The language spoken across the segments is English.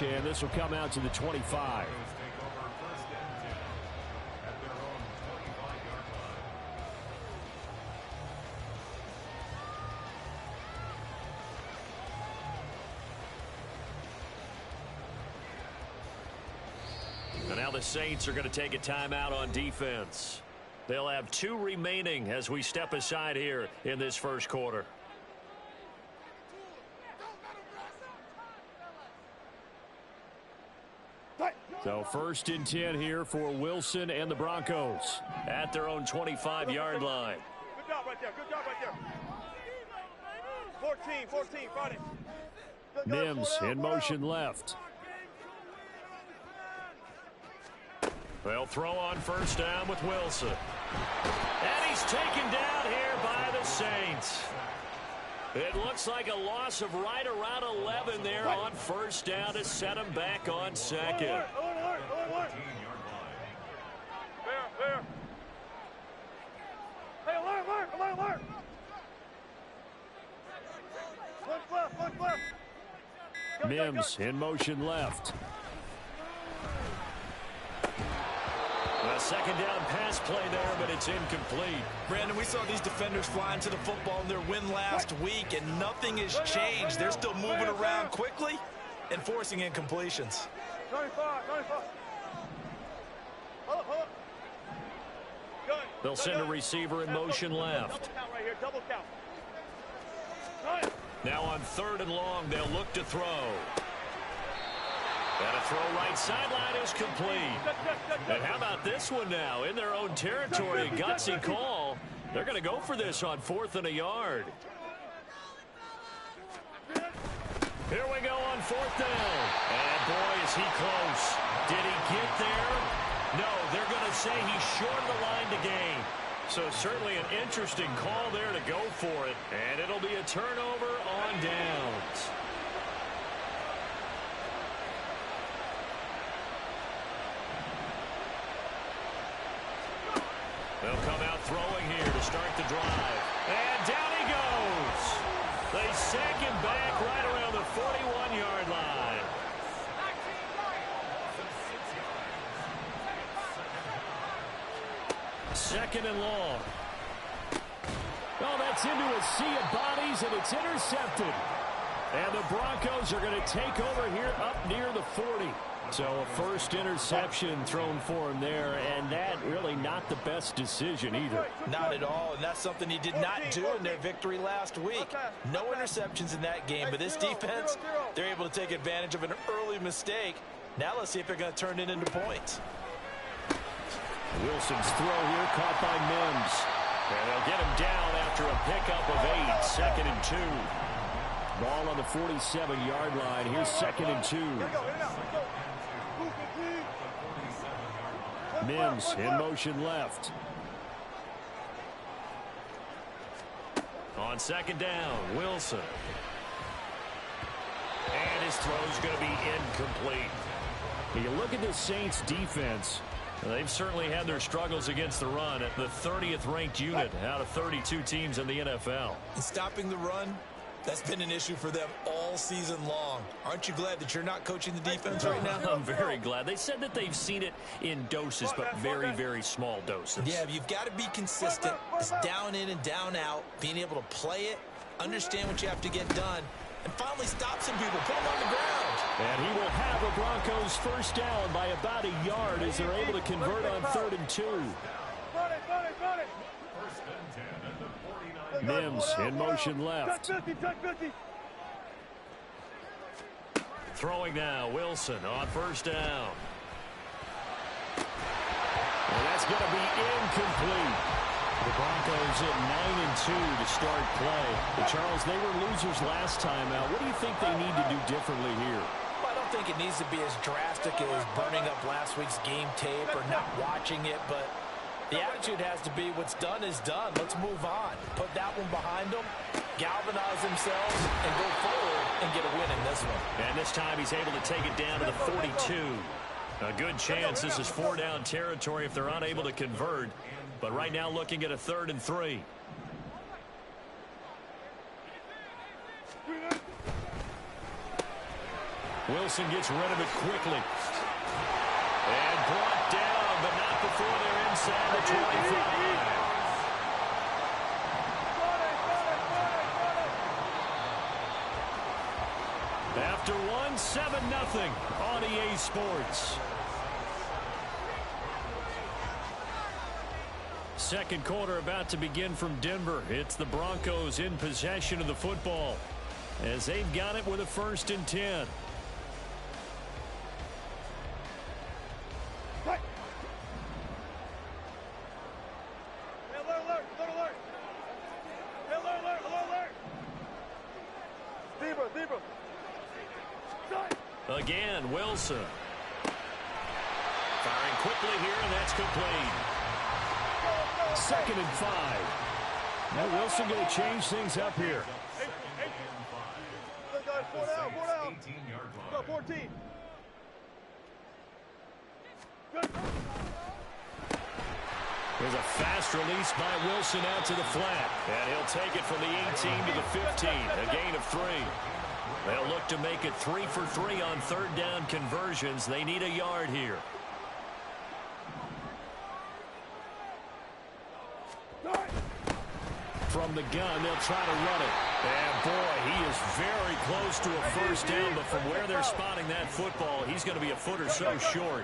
And this will come out to the 25. And now the Saints are going to take a timeout on defense. They'll have 2 remaining as we step aside here in this first quarter. So 1st and 10 here for Wilson and the Broncos at their own 25-yard line. Good job right there. Good job right there. 14, Friday. Mims in motion left. They'll throw on 1st down with Wilson. And he's taken down here by the Saints. It looks like a loss of right around 11 there on 1st down to set him back on 2nd. Fair. Hey, alert. Look left. Mims in motion left. A 2nd down pass play there, but it's incomplete. Brandon, we saw these defenders flying to the football in their win last week, and nothing has changed. They're still moving around quickly and forcing incompletions. 95. They'll send a receiver in motion left. Double count. Now on 3rd and long, they'll look to throw. And a throw right sideline is complete. And how about this one now? In their own territory, a gutsy call. They're going to go for this on 4th and a yard. Here we go on 4th down. And boy, is he close. Did he get there? No, they're going to say he's short of the line to gain. So certainly an interesting call there to go for it. And it'll be a turnover on downs. They'll come out throwing here to start the drive. And down he goes. They sack him back right around the 41-yard line. Second and long. Oh, that's into a sea of bodies, and it's intercepted. And the Broncos are going to take over here up near the 40. So a first interception thrown for him there, and that really not the best decision either. Not at all, and that's something he did not do in their victory last week. No interceptions in that game, but this defense, they're able to take advantage of an early mistake. Now let's see if they're going to turn it into points. Wilson's throw here caught by Mims. And they'll get him down after a pickup of 8, 2nd and 2. Ball on the 47-yard line. Here's 2nd and 2. Mims in motion left. On 2nd down, Wilson. And his throw's going to be incomplete. You look at this Saints defense. They've certainly had their struggles against the run at the 30th ranked unit out of 32 teams in the NFL. And stopping the run, that's been an issue for them all season long. Aren't you glad that you're not coaching the defense right now? I'm very glad. They said that they've seen it in doses, but very, very small doses. Yeah, you've got to be consistent. It's down in and down out, being able to play it, understand what you have to get done, and finally stop some people, put them on the ground. And he will have a Broncos first down by about a yard as they're able to convert on 3rd and 2. Mims in motion left. Throwing now, Wilson on 1st down. And that's going to be incomplete. The Broncos at 9-2 to start play. But Charles, they were losers last time out. What do you think they need to do differently here? Well, I don't think it needs to be as drastic as burning up last week's game tape or not watching it, but the attitude has to be what's done is done. Let's move on. Put that one behind them, galvanize themselves, and go forward and get a win in this one. And this time he's able to take it down to the 42. A good chance this is 4-down territory if they're unable to convert. But right now looking at a 3rd and 3. Wilson gets rid of it quickly. And brought down, but not before they're inside the 25. After one, 7-0 on EA Sports. Second quarter about to begin from Denver. It's the Broncos in possession of the football as they've got it with a 1st and 10. Right. Hey, alert. Hey, alert. Zebra. Again, Wilson. Firing quickly here, and that's complete. 2nd and 5. Now Wilson going to change things up here. Look, guys, 4 down. Go, 14. Good. There's a fast release by Wilson out to the flat. And he'll take it from the 18 to the 15. A gain of 3. They'll look to make it 3 for 3 on 3rd down conversions. They need a yard here. From the gun, they'll try to run it. And boy, he is very close to a 1st down, but from where they're spotting that football, he's going to be a foot or so short.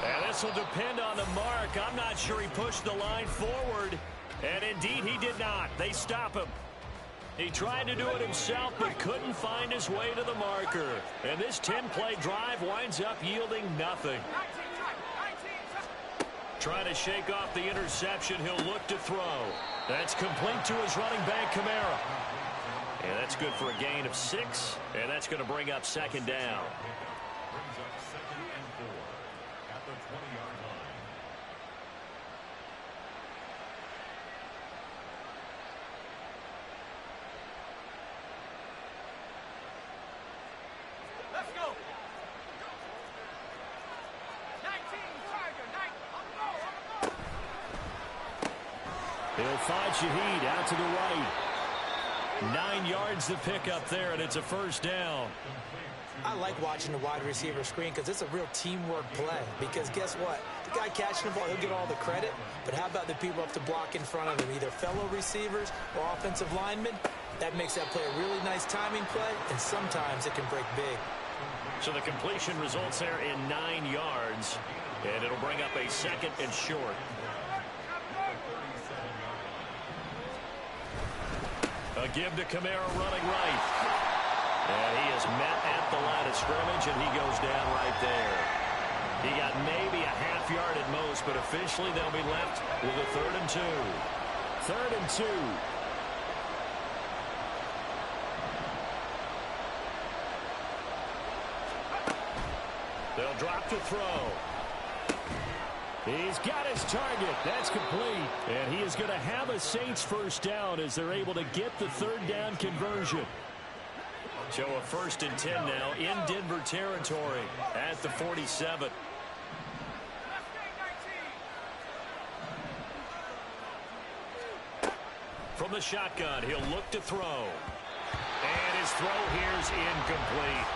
And this will depend on the mark. I'm not sure he pushed the line forward. And indeed, he did not. They stop him. He tried to do it himself, but couldn't find his way to the marker. And this 10-play drive winds up yielding nothing. Trying to shake off the interception. He'll look to throw. That's complete to his running back, Kamara. And that's good for a gain of 6. And that's going to bring up 2nd down. Brings up 2nd and 4 at the 20-yard line. Let's go. 19, Tiger, 19. He'll find Shaheed out to the right. 9 yards to pick up there, and it's a 1st down. I like watching the wide receiver screen because it's a real teamwork play. Because guess what? The guy catching the ball, he'll get all the credit. But how about the people up to block in front of him, either fellow receivers or offensive linemen? That makes that play a really nice timing play, and sometimes it can break big. So the completion results there in 9 yards, and it'll bring up a 2nd and short. A give to Kamara running right. And he is met at the line of scrimmage, and he goes down right there. He got maybe a half yard at most, but officially they'll be left with a 3rd and 2. 3rd and 2. They'll drop to throw. He's got his target. That's complete. And he is going to have a Saints 1st down as they're able to get the 3rd down conversion. So a 1st and 10 now in Denver territory at the 47. From the shotgun, he'll look to throw. And his throw here's incomplete.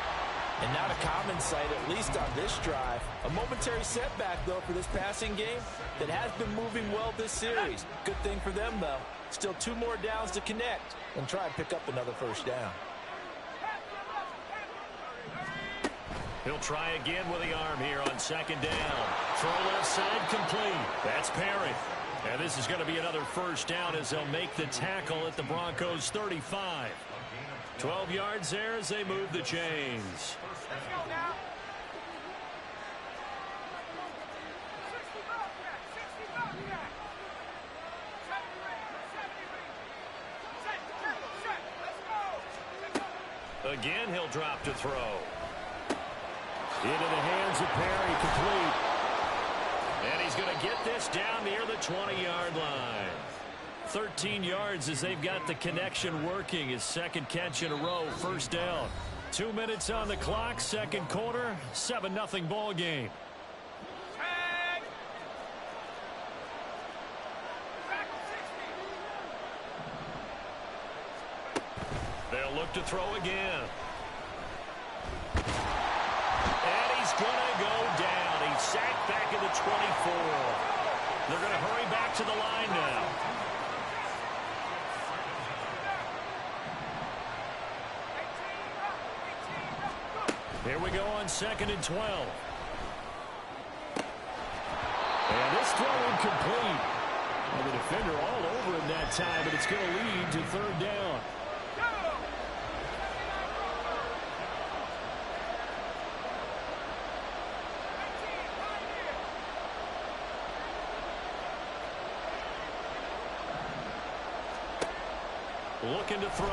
And not a common sight, at least on this drive. A momentary setback, though, for this passing game that has been moving well this series. Good thing for them, though. Still 2 more downs to connect and try and pick up another 1st down. He'll try again with the arm here on 2nd down. Throw left side complete. That's Perry. And this is going to be another 1st down as they'll make the tackle at the Broncos 35. 12 yards there as they move the chains. Let's go now. 60 Again, he'll drop to throw. Into the hands of Perry, complete. And he's going to get this down near the 20-yard line. 13 yards as they've got the connection working. His 2nd catch in a row, 1st down. 2 minutes on the clock, 2nd quarter, 7-0 ball game. look to throw again. And he's going to go down. He's sacked back at the 24. They're going to hurry back to the line now. Here we go on 2nd and 12. And this throw incomplete. Well, the defender all over him that time, but it's going to lead to 3rd down. Looking to throw.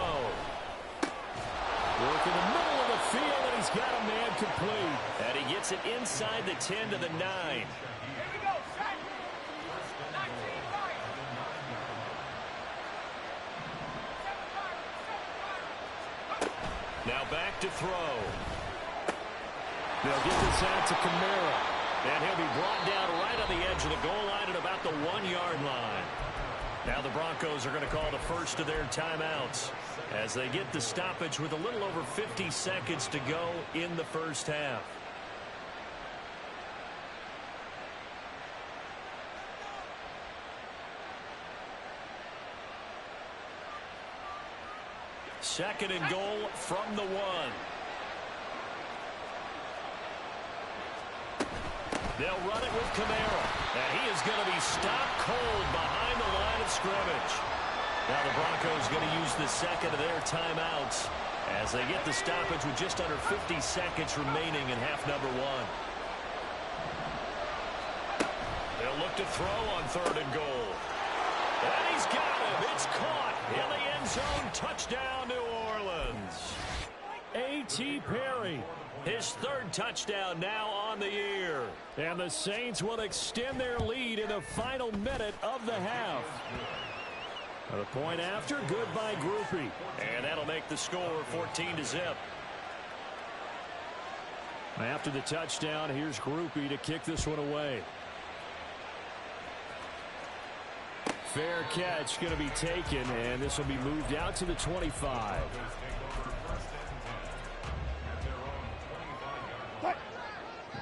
Work in the middle of the field, and he's got a man complete. And he gets it inside the 10 to the 9. Here we go, set. 19, fire. Now back to throw. They'll get this out to Kamara. And he'll be brought down right on the edge of the goal line at about the 1-yard line. Now the Broncos are going to call the first of their timeouts as they get the stoppage with a little over 50 seconds to go in the first half. Second and goal from the 1. They'll run it with Kamara. And he is going to be stopped cold behind the line of scrimmage. Now the Broncos going to use the second of their timeouts as they get the stoppage with just under 50 seconds remaining in half number 1. They'll look to throw on 3rd and goal. And he's got him. It's caught in the end zone. Touchdown, New Orleans. A.T. Perry. His 3rd touchdown now on the year. And the Saints will extend their lead in the final minute of the half. The point after, good by Groupie. And that'll make the score 14-0. After the touchdown, here's Groupie to kick this one away. Fair catch going to be taken, and this will be moved out to the 25.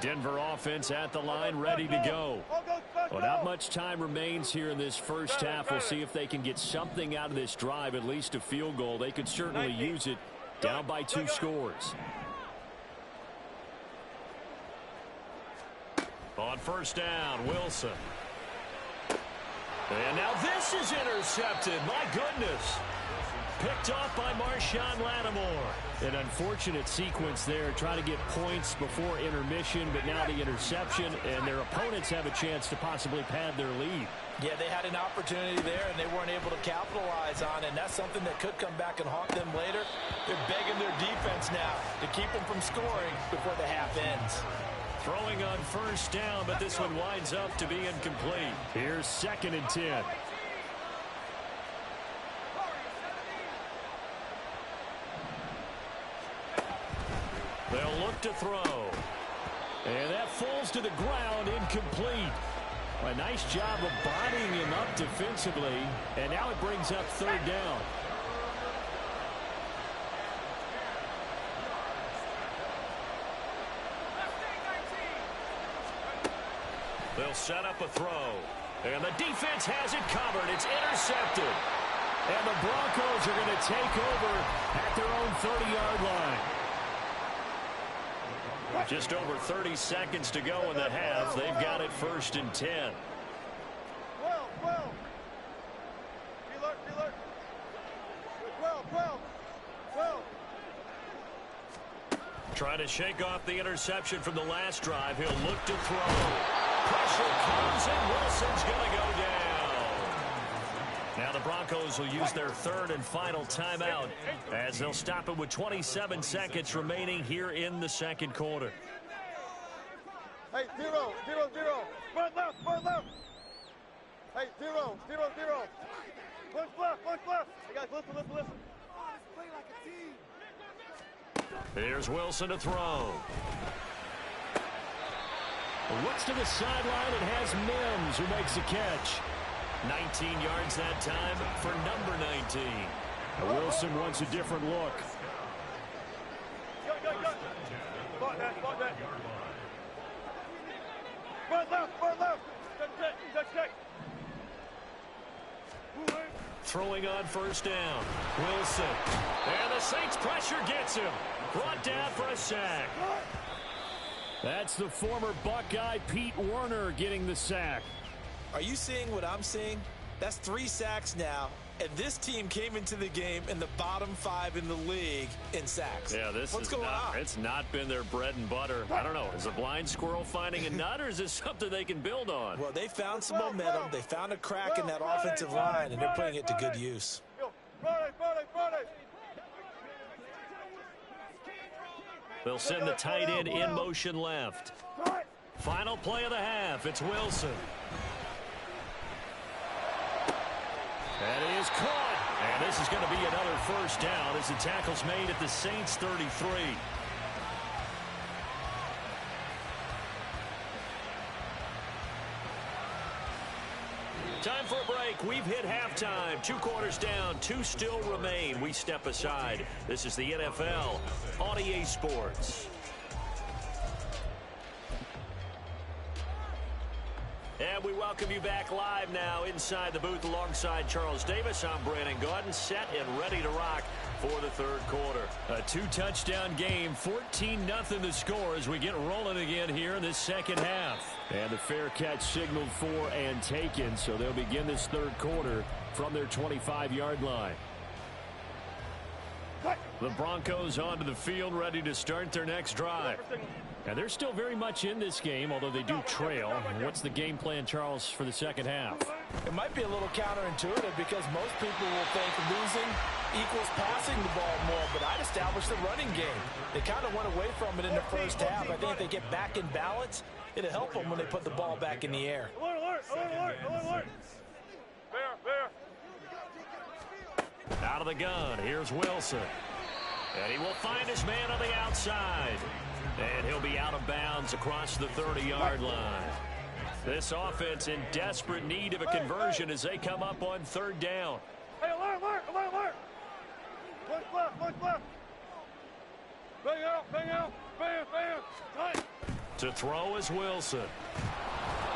Denver offense at the line, ready to go. Well, not much time remains here in this first half. We'll see if they can get something out of this drive, at least a field goal. They could certainly use it, down by 2 scores. On first down, Wilson. And now this is intercepted. My goodness. Picked off by Marshawn Lattimore. An unfortunate sequence there, trying to get points before intermission, but now the interception, and their opponents have a chance to possibly pad their lead. Yeah, they had an opportunity there, and they weren't able to capitalize on it, and that's something that could come back and haunt them later. They're begging their defense now to keep them from scoring before the half ends. Throwing on first down, but this one winds up to be incomplete. Here's 2nd and 10. They'll look to throw. And that falls to the ground, incomplete. A nice job of bodying him up defensively. And now it brings up 3rd down. They'll set up a throw. And the defense has it covered. It's intercepted. And the Broncos are going to take over at their own 30-yard line. Just over 30 seconds to go in the half. They've got it 1st and 10. Trying to shake off the interception from the last drive. He'll look to throw. Pressure comes, and Wilson's going to go down. Now the Broncos will use their 3rd and final timeout as they'll stop it with 27 seconds remaining here in the 2nd quarter. Hey, 0, 0, 0. Front left, front left. Hey, 0, 0, 0. Punch left, punch left. Hey, guys, listen, listen, listen. Let's play like a team. Here's Wilson to throw. Looks to the sideline and has Mims who makes a catch. 19 yards that time for number 19. Wilson wants a different look. Throwing on first down. Wilson. And the Saints pressure gets him. Brought down for a sack. That's the former Buckeye Pete Werner getting the sack. Are you seeing what I'm seeing? That's 3 sacks now, and this team came into the game in the bottom 5 in the league in sacks. Yeah, What's going on? It's not been their bread and butter. I don't know. Is a blind squirrel finding a nut, or is this something they can build on? Well, they found some momentum. They found a crack in that offensive line, and they're putting it to good use. They'll send the tight end in motion left. Final play of the half. It's Wilson. That is caught. And this is going to be another first down as the tackle's made at the Saints 33. Time for a break. We've hit halftime. 2 quarters down. 2 still remain. We step aside. This is the NFL on EA Sports. And we welcome you back live now inside the booth alongside Charles Davis. I'm Brandon Gaudin, set and ready to rock for the third quarter. A 2-touchdown game, 14-0 the score as we get rolling again here in this second half. And the fair catch signaled for and taken, so they'll begin this third quarter from their 25-yard line. The Broncos onto the field, ready to start their next drive. And they're still very much in this game, although they do trail. What's the game plan, Charles, for the second half? It might be a little counterintuitive because most people will think losing equals passing the ball more, but I'd establish the running game. They kind of went away from it in the first half. I think if they get back in balance, it'll help them when they put the ball back in the air. Out of the gun, here's Wilson. And he will find his man on the outside. And he'll be out of bounds across the 30-yard line. This offense in desperate need of a conversion as they come up on third down. Hey, alert! One left. Bang out. Tight. To throw is Wilson.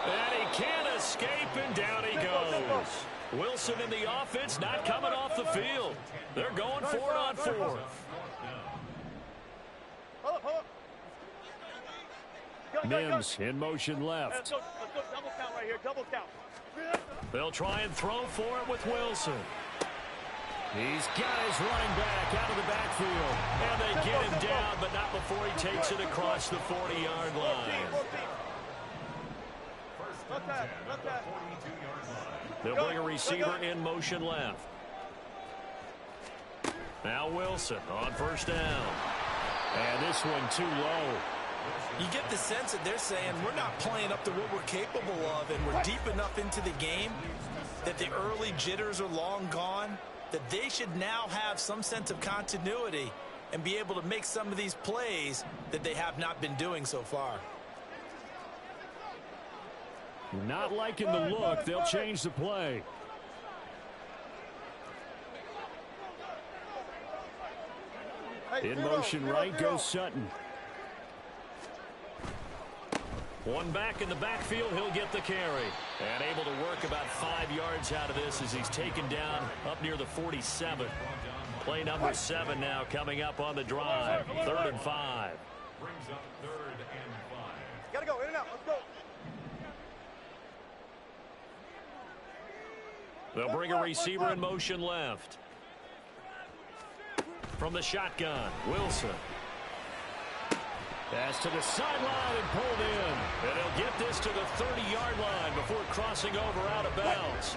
And he can't escape, and down he goes. Wilson and the offense not coming off the field. They're going for it on fourth. Mims in motion left. Let's go double count right here, double count. They'll try and throw for it with Wilson. He's got his running back out of the backfield. And they get him down, but not before he takes it across the 40-yard line. They'll bring a receiver in motion left. Now Wilson on first down. And this one too low. You get the sense that they're saying we're not playing up to what we're capable of, and we're deep enough into the game that the early jitters are long gone, that they should now have some sense of continuity and be able to make some of these plays that they have not been doing so far. Not liking the look. They'll change the play. In motion right goes Sutton. One back in the backfield, he'll get the carry. And able to work about 5 yards out of this as he's taken down up near the 47. Play number 7 now coming up on the drive. 3rd and 5. Brings up 3rd and 5. Gotta go, in and out, let's go. They'll bring a receiver in motion left. From the shotgun, Wilson. Pass to the sideline and pulled in. And he'll get this to the 30-yard line before crossing over out of bounds.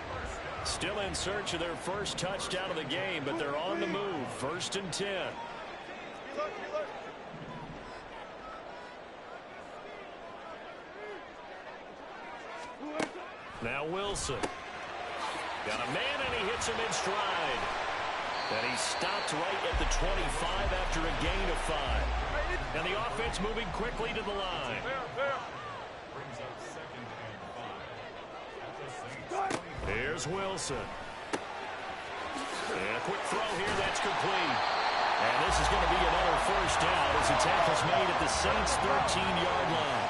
Still in search of their first touchdown of the game, but they're on the move. 1st and 10. Now Wilson. Got a man, and he hits him in stride. And he stopped right at the 25 after a gain of 5. And the offense moving quickly to the line. Brings up 2nd and 5. Here's Wilson. And a quick throw here, that's complete. And this is going to be another first down as the tackle's made at the Saints' 13-yard line.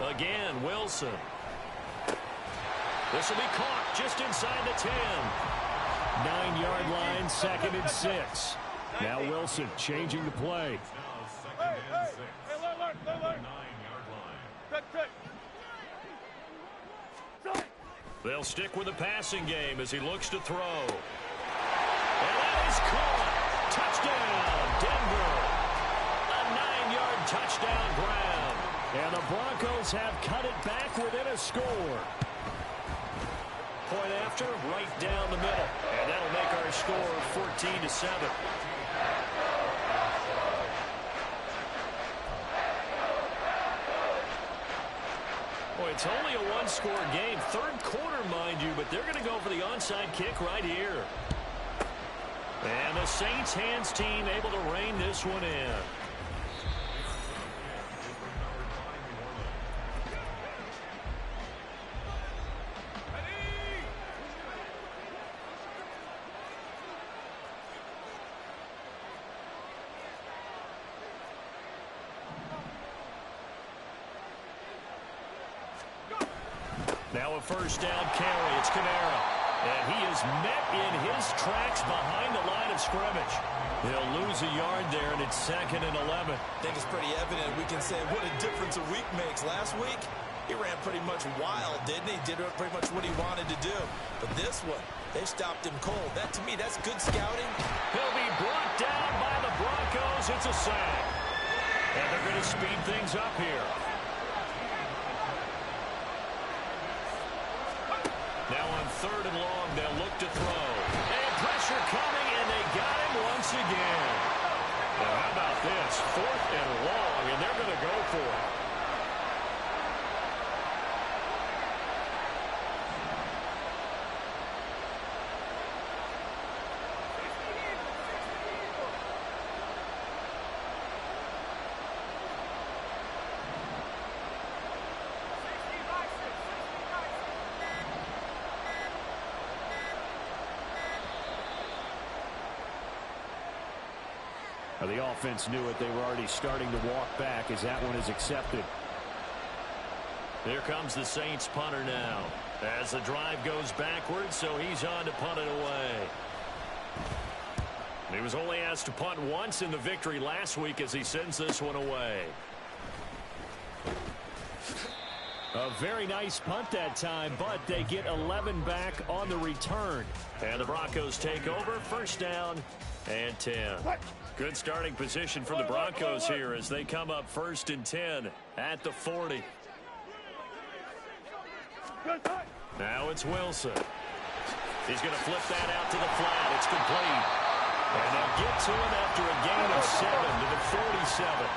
Again, Wilson. This will be caught just inside the 10. 9-yard line, 2nd and 6. Now Wilson changing the play. They'll stick with the passing game as he looks to throw. And that is caught. Touchdown, Denver. A 9-yard touchdown grab. And the Broncos have cut it back within a score. Point after, right down the middle. And that'll make our score 14-7. Boy, it's only a one-score game. 3rd quarter, mind you, but they're going to go for the onside kick right here. And the Saints hands team able to rein this one in. Now a first down carry. It's Kamara. And he is met in his tracks behind the line of scrimmage. He'll lose a yard there, and it's 2nd and 11. I think it's pretty evident. We can say what a difference a week makes. Last week, he ran pretty much wild, didn't he? Did pretty much what he wanted to do. But this one, they stopped him cold. That, to me, that's good scouting. He'll be brought down by the Broncos. It's a sack. And they're going to speed things up here. Now on 3rd and long, they'll look to throw. And pressure coming, and they got him once again. Now how about this? 4th and long, and they're going to go for it. The offense knew it. They were already starting to walk back as that one is accepted. Here comes the Saints punter now as the drive goes backwards, so he's on to punt it away. He was only asked to punt once in the victory last week as he sends this one away. A very nice punt that time, but they get 11 back on the return. And the Broncos take over. First down and 10. Good starting position for the Broncos here as they come up 1st and 10 at the 40. Now it's Wilson. He's going to flip that out to the flat. It's complete. And they'll get to him after a gain of 7 to the 47.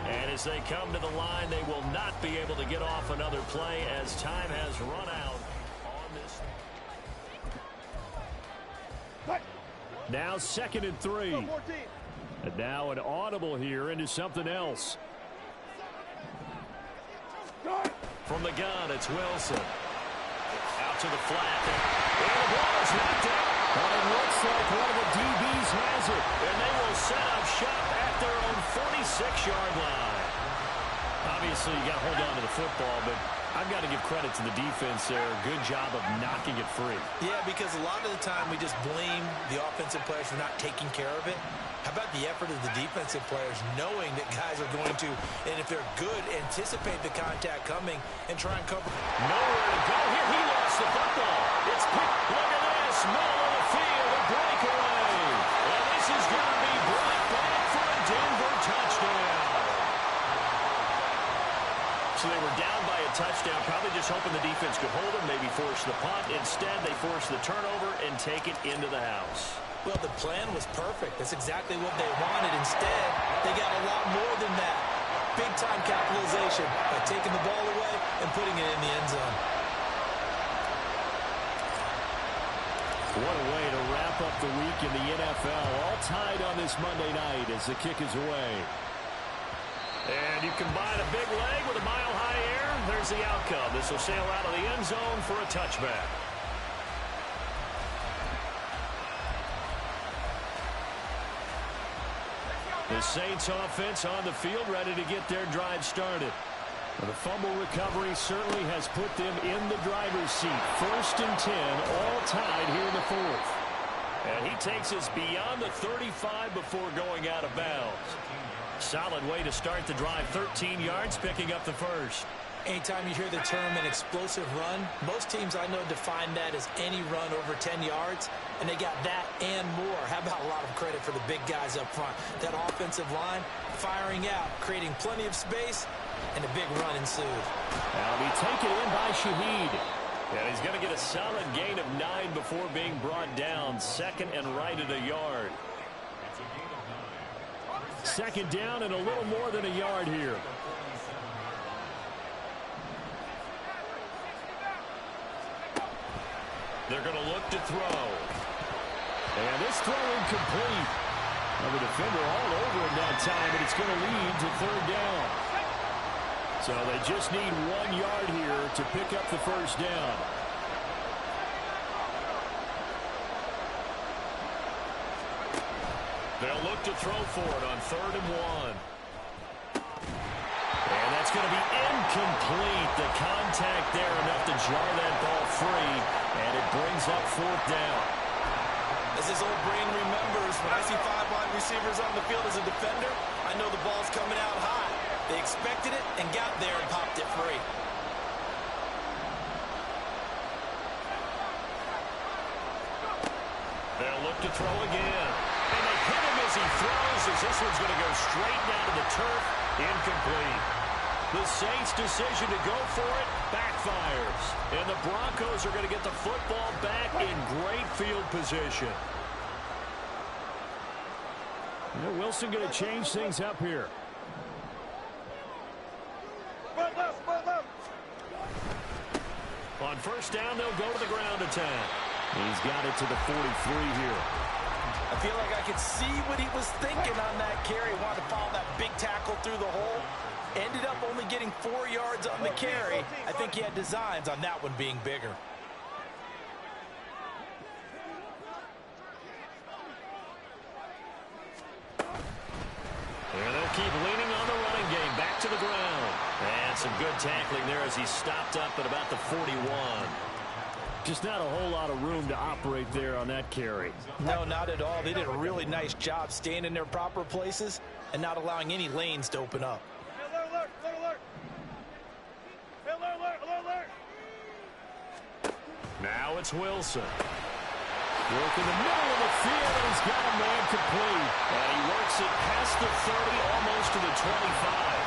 And as they come to the line, they will not be able to get off another play as time has run out on this. Now 2nd and 3. And now an audible here into something else. From the gun, it's Wilson. Out to the flat. And the ball is knocked out. But it looks like one of the DBs has it. And they will set up shop at their own 46-yard line. Obviously, you got to hold on to the football, but I've got to give credit to the defense there. Good job of knocking it free. Yeah, because a lot of the time we just blame the offensive players for not taking care of it. How about the effort of the defensive players knowing that guys are going to, and if they're good, anticipate the contact coming and try and cover. Nowhere to go here. He lost the football. It's picked. Look at this. Middle of the field. A breakaway. And this is going to be brought back for a Denver touchdown. So they were down by a touchdown, probably just hoping the defense could hold them, maybe force the punt. Instead, they force the turnover and take it into the house. Well, the plan was perfect. That's exactly what they wanted. Instead, they got a lot more than that. Big-time capitalization by taking the ball away and putting it in the end zone. What a way to wrap up the week in the NFL. All tied on this Monday night as the kick is away. And you combine a big leg with a mile-high air. There's the outcome. This will sail out of the end zone for a touchback. The Saints offense on the field, ready to get their drive started. The fumble recovery certainly has put them in the driver's seat. 1st and 10, all tied here in the 4th. And he takes us beyond the 35 before going out of bounds. Solid way to start the drive. 13 yards, picking up the first. Anytime you hear the term an explosive run, most teams I know define that as any run over 10 yards, and they got that and more. How about a lot of credit for the big guys up front? That offensive line firing out, creating plenty of space, and a big run ensued. Now be taken in by Shaheed. And he's going to get a solid gain of 9 before being brought down. 2nd and right at a yard. 2nd down and a little more than a yard here. They're going to look to throw. And this throw incomplete. Well, the defender all over him that time, but it's going to lead to 3rd down. So they just need 1 yard here to pick up the first down. They'll look to throw for it on 3rd and 1. And that's going to be incomplete. The contact there enough to jar that ball free, and it brings up 4th down. As his old brain remembers, when I see 5 wide receivers on the field as a defender, I know the ball's coming out high. They expected it and got there and popped it free. They'll look to throw again. And they hit him as he throws, as this one's going to go straight down to the turf. Incomplete. The Saints' decision to go for it backfires. And the Broncos are going to get the football back in great field position. You know, Wilson going to change things up here. On 1st down, they'll go to the ground attack. He's got it to the 43 here. I feel like I could see what he was thinking on that carry. He wanted to follow that big tackle through the hole. Ended up only getting 4 yards on the carry. I think he had designs on that one being bigger. And they'll keep leaning on the running game. Back to the ground. And some good tackling there as he stopped up at about the 41. Just not a whole lot of room to operate there on that carry. No, not at all. They did a really nice job staying in their proper places and not allowing any lanes to open up. Now it's Wilson. Work in the middle of the field, and he's got a man complete. And he works it past the 30, almost to the 25.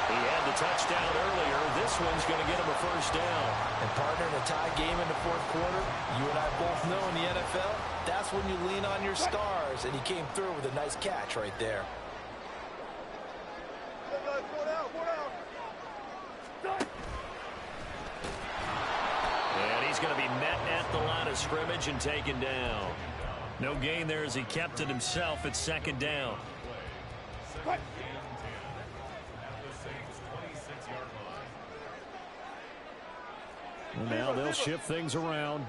He had the touchdown earlier. This one's going to get him a first down. And partner, in a tie game in the 4th quarter, you and I both know in the NFL, that's when you lean on your stars. And he came through with a nice catch right there. And he's going to be met at the line of scrimmage and taken down. No gain there as he kept it himself at 2nd down. And now they'll shift things around.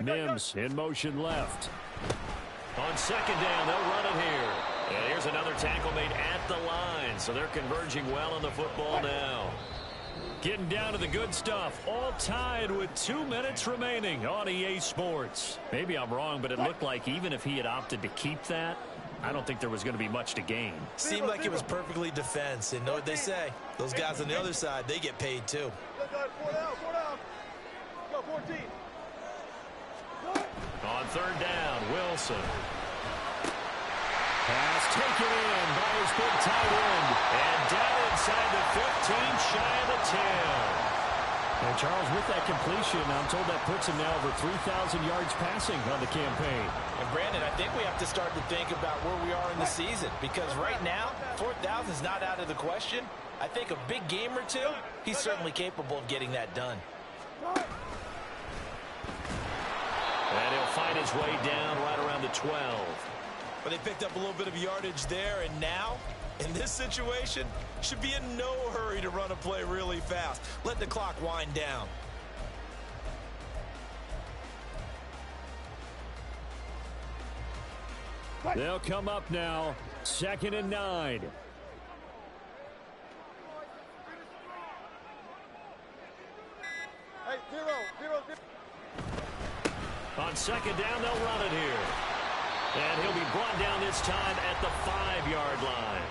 Mims in motion left. On 2nd down, they'll run it here. And here's another tackle made at the line. So they're converging well on the football now. Getting down to the good stuff. All tied with 2 minutes remaining on EA Sports. Maybe I'm wrong, but it looked like even if he had opted to keep that, I don't think there was going to be much to gain. Seemed like it was perfectly defense. And know what they say. Those guys on the other side, they get paid too. 14. On 3rd down, Wilson. Pass taken in by his big tight end. And down inside the 15, shy of the 10. And Charles, with that completion, I'm told that puts him now over 3,000 yards passing on the campaign. And Brandon, I think we have to start to think about where we are in the season. Because right now, 4,000 is not out of the question. I think a big game or two, he's certainly capable of getting that done. And he'll find his way down right around the 12. But they picked up a little bit of yardage there, and now, in this situation, should be in no hurry to run a play really fast. Let the clock wind down. They'll come up now. 2nd and 9. Hey, zero. On 2nd down, they'll run it here. And he'll be brought down this time at the 5-yard line.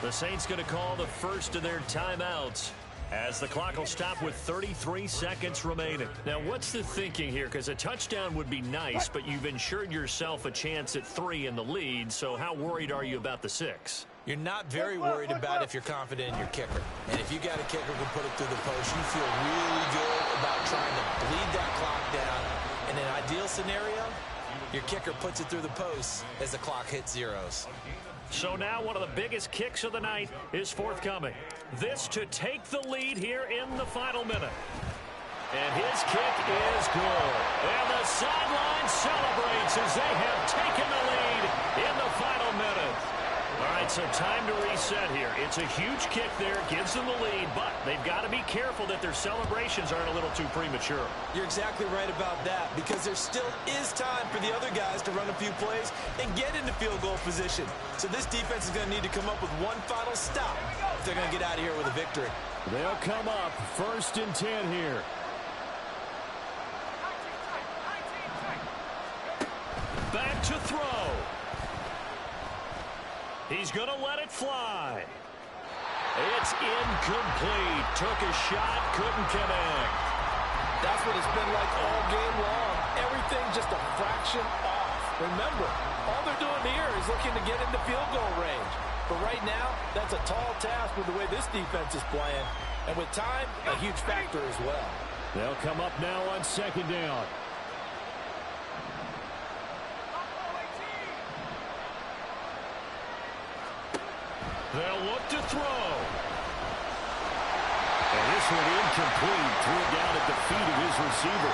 The Saints going to call the first of their timeouts as the clock will stop with 33 seconds remaining. Now, what's the thinking here? Because a touchdown would be nice, but you've ensured yourself a chance at 3 in the lead, so how worried are you about the 6? You're not very worried about if you're confident in your kicker. And if you got a kicker who can put it through the post, you feel really good about trying to bleed that clock down. In an ideal scenario, your kicker puts it through the post as the clock hits zeros. So now one of the biggest kicks of the night is forthcoming. This to take the lead here in the final minute. And his kick is good. And the sideline celebrates as they have taken the lead in the final minute. All right, so time to reset here. It's a huge kick there, gives them the lead, but they've got to be careful that their celebrations aren't a little too premature. You're exactly right about that, because there still is time for the other guys to run a few plays and get into field goal position. So this defense is going to need to come up with one final stop if they're going to get out of here with a victory. They'll come up 1st and 10 here. Back to throw. He's going to let it fly. It's incomplete. Took a shot, couldn't connect. That's what it's been like all game long. Everything just a fraction off. Remember, all they're doing here is looking to get into field goal range. But right now, that's a tall task with the way this defense is playing. And with time, a huge factor as well. They'll come up now on 2nd down. They'll look to throw. And this one incomplete. Threw it down at the feet of his receiver.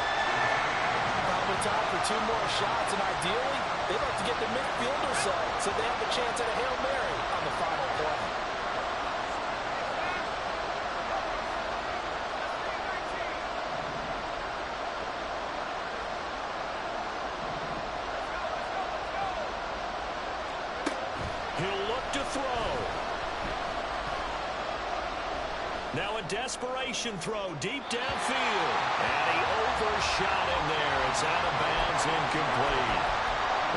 Probably time for 2 more shots, and ideally, they'd like to get the midfielder side so they have a chance at a Hail Mary on the final play. He'll look to throw. Now a desperation throw deep downfield. And he overshot him there. It's out of bounds, incomplete.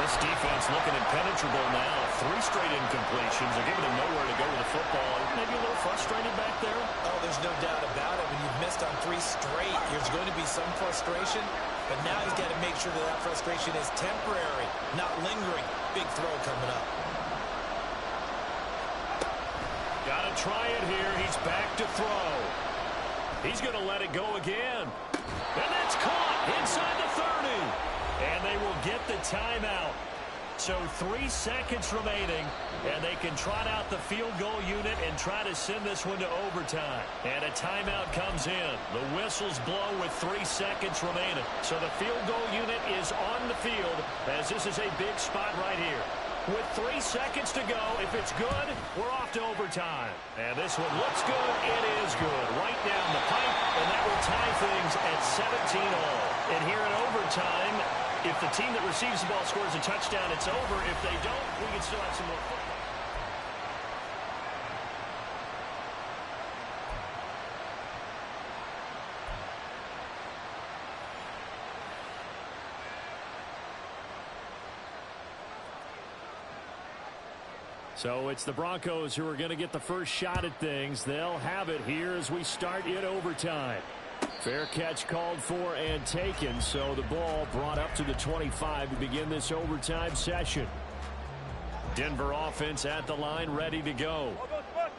This defense looking impenetrable now. 3 straight incompletions. They're giving him nowhere to go with the football. Maybe a little frustrated back there? Oh, there's no doubt about it. When you've missed on 3 straight, there's going to be some frustration. But now he's got to make sure that that frustration is temporary, not lingering. Big throw coming up. Got to try it here. He's back to throw. He's going to let it go again. And that's caught inside the 30. And they will get the timeout. So 3 seconds remaining, and they can trot out the field goal unit and try to send this one to overtime. And a timeout comes in. The whistles blow with 3 seconds remaining. So the field goal unit is on the field as this is a big spot right here. With 3 seconds to go, if it's good, we're off to overtime. And this one looks good. It is good. Right down the pipe, and that will tie things at 17 all. And here in overtime, if the team that receives the ball scores a touchdown, it's over. If they don't, we can still have some more football. So it's the Broncos who are going to get the first shot at things. They'll have it here as we start in overtime. Fair catch called for and taken, so the ball brought up to the 25 to begin this overtime session. Denver offense at the line, ready to go.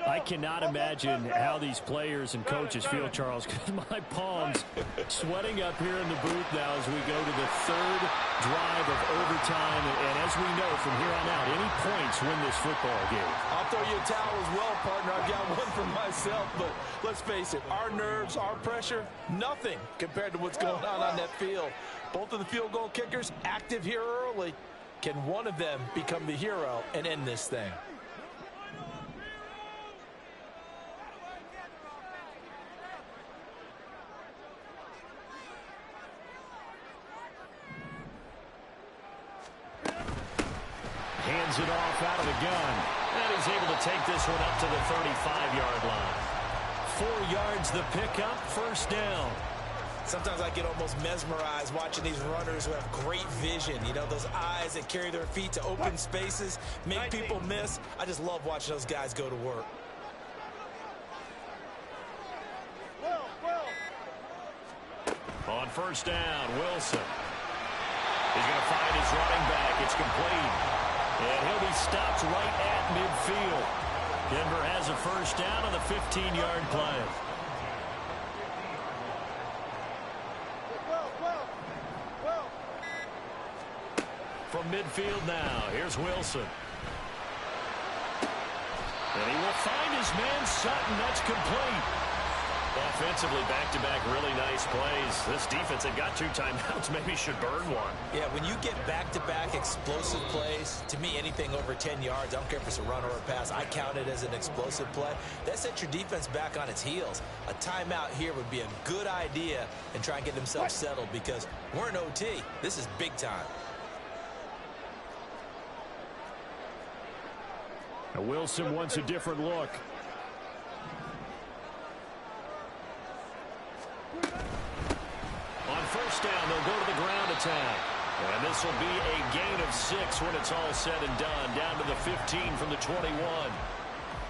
I cannot imagine how these players and coaches feel, Charles, because my palms sweating up here in the booth now as we go to the 3rd drive of overtime. And as we know, from here on out, any points win this football game. I'll throw you a towel as well, partner. I've got one for myself, but let's face it, our nerves, our pressure, nothing compared to what's going on that field. Both of the field goal kickers active here early. Can one of them become the hero and end this thing? hands it off out of the gun. And he's able to take this one up to the 35-yard line. 4 yards the pickup, first down. Sometimes I get almost mesmerized watching these runners who have great vision. You know, those eyes that carry their feet to open spaces, make people miss. I just love watching those guys go to work. On first down, Wilson. He's going to find his running back. It's complete. And he'll be stopped right at midfield. Denver has a first down on the 15-yard play. From midfield now, here's Wilson. And he will find his man Sutton. That's complete. Offensively, back-to-back really nice plays. This defense had got 2 timeouts. Maybe should burn one. Yeah, when you get back-to-back explosive plays, to me, anything over 10 yards, I don't care if it's a run or a pass, I count it as an explosive play. That sets your defense back on its heels. A timeout here would be a good idea and try and get themselves settled because we're in OT. This is big time. Now Wilson wants a different look. On first down, they'll go to the ground attack. And this will be a gain of 6 when it's all said and done. Down to the 15 from the 21.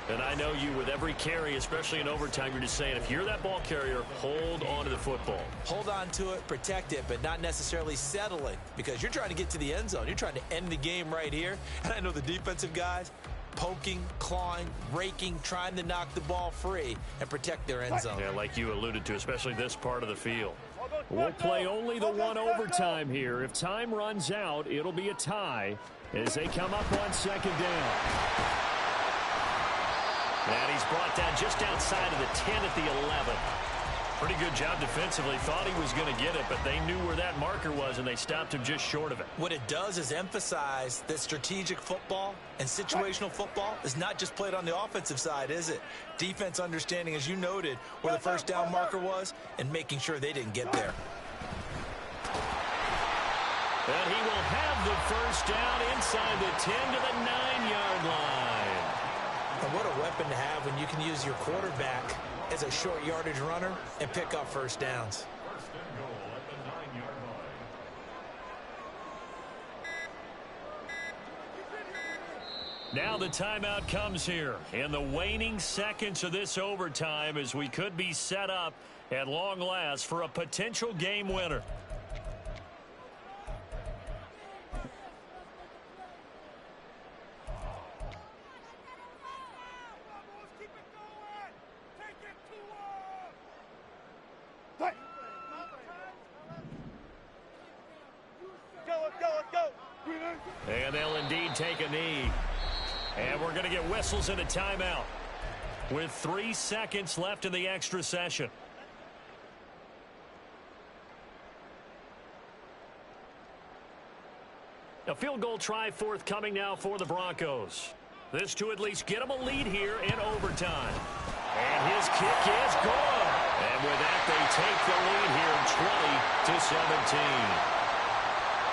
And I know you, with every carry, especially in overtime, you're just saying, if you're that ball carrier, hold on to the football. Hold on to it, protect it, but not necessarily settling because you're trying to get to the end zone. You're trying to end the game right here. And I know the defensive guys, poking, clawing, raking, trying to knock the ball free and protect their end zone. Yeah, like you alluded to, especially this part of the field. We'll play only the 1 overtime here. If time runs out, it'll be a tie as they come up on second down. And he's brought down just outside of the 10 at the 11. Pretty good job defensively. Thought he was going to get it, but they knew where that marker was, and they stopped him just short of it. What it does is emphasize that strategic football and situational football is not just played on the offensive side, is it? Defense understanding, as you noted, where the first down marker was and making sure they didn't get there. And he will have the first down inside the 10 to the 9-yard line. And what a weapon to have when you can use your quarterback as a short yardage runner and pick up first downs. First and goal at the 9-yard line. Now the timeout comes here in the waning seconds of this overtime as we could be set up at long last for a potential game winner. And they'll indeed take a knee. And we're going to get whistles and a timeout with 3 seconds left in the extra session. A field goal try forthcoming now for the Broncos. This to at least get them a lead here in overtime. And his kick is good. And with that, they take the lead here 20-17.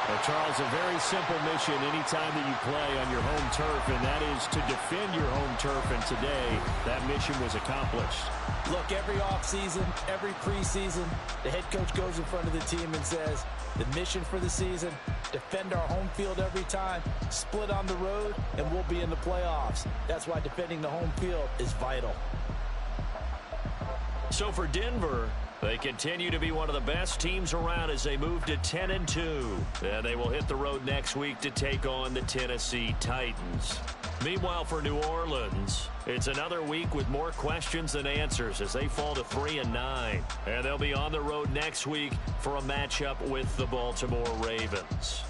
Well, Charles, a very simple mission anytime that you play on your home turf, and that is to defend your home turf. And today, that mission was accomplished. Look, every offseason, every preseason, the head coach goes in front of the team and says, the mission for the season, defend our home field every time, split on the road, and we'll be in the playoffs. That's why defending the home field is vital. So for Denver, they continue to be one of the best teams around as they move to 10-2. And they will hit the road next week to take on the Tennessee Titans. Meanwhile, for New Orleans, it's another week with more questions than answers as they fall to 3-9. And they'll be on the road next week for a matchup with the Baltimore Ravens.